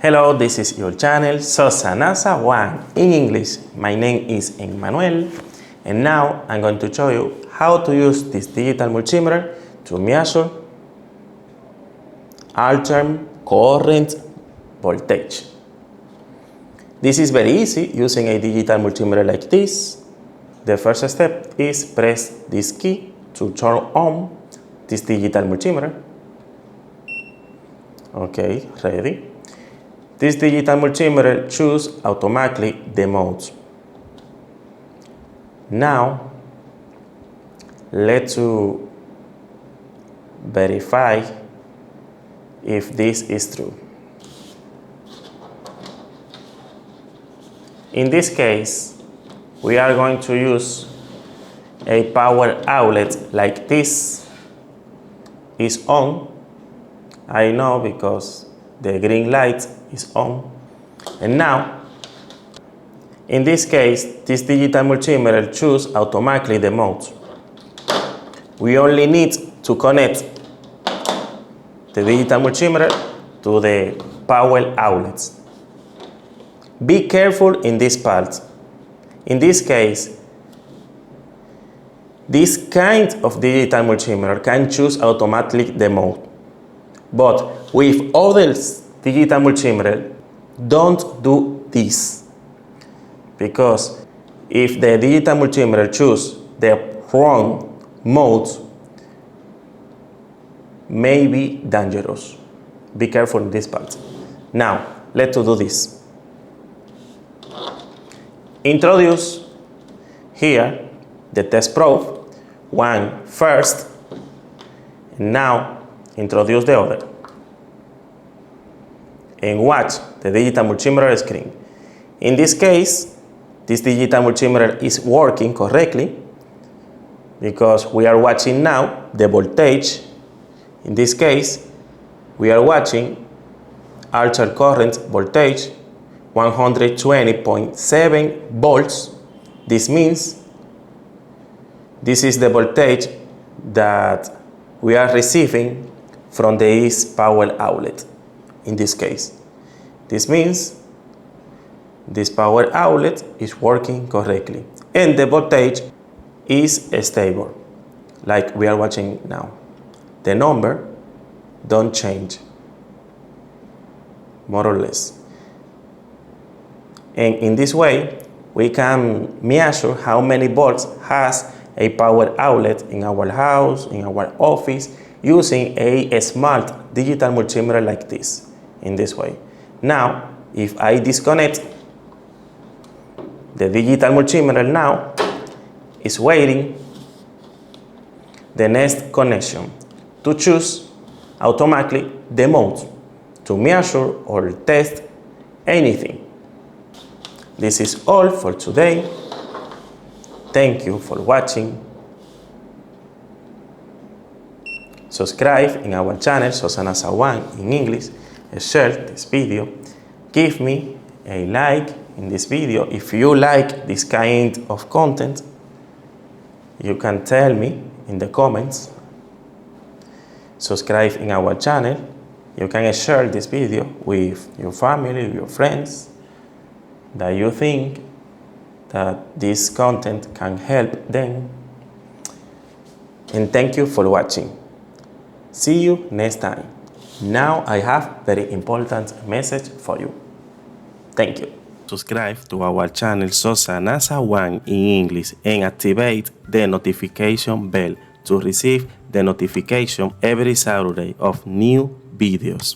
Hello, this is your channel Sosanasa One in English. My name is Emmanuel, and now I'm going to show you how to use this digital multimeter to measure alternate current voltage. This is very easy using a digital multimeter like this. The first step is press this key to turn on this digital multimeter. Okay, ready? This digital multimeter chooses automatically the modes. Now, let's verify if this is true. In this case, we are going to use a power outlet like this is on. I know because the green light is on. And now, in this case, this digital multimeter chooses automatically the mode. We only need to connect the digital multimeter to the power outlets. Be careful in this part. In this case, this kind of digital multimeter can choose automatically the mode. But with other digital multimeter, don't do this. Because if the digital multimeter chooses the wrong mode, may be dangerous. Be careful in this part. Now, let's do this. Introduce here the test probe, one first, and now introduce the other. And watch the digital multimeter screen. In this case, this digital multimeter is working correctly because we are watching now the voltage. In this case, we are watching alternate current voltage 120.7 volts. This means this is the voltage that we are receiving from this power outlet. In this case, this means this power outlet is working correctly and the voltage is stable, like we are watching now. The number don't change, more or less. And in this way, we can measure how many volts has a power outlet in our house, in our office, using a smart digital multimeter like this. In this way. Now, if I disconnect the digital multimeter now, is waiting the next connection to choose automatically the mode to measure or test anything. This is all for today. Thank you for watching. Subscribe in our channel Sosanasa One in English. Share this video. Give me a like in this video. If you like this kind of content, you can tell me in the comments. Subscribe in our channel. You can share this video with your family, your friends, that you think that this content can help them. And thank you for watching. See you next time. Now I have very important message for you. Thank you. Subscribe to our channel Sosanasa One in English and activate the notification bell to receive the notification every Saturday of new videos.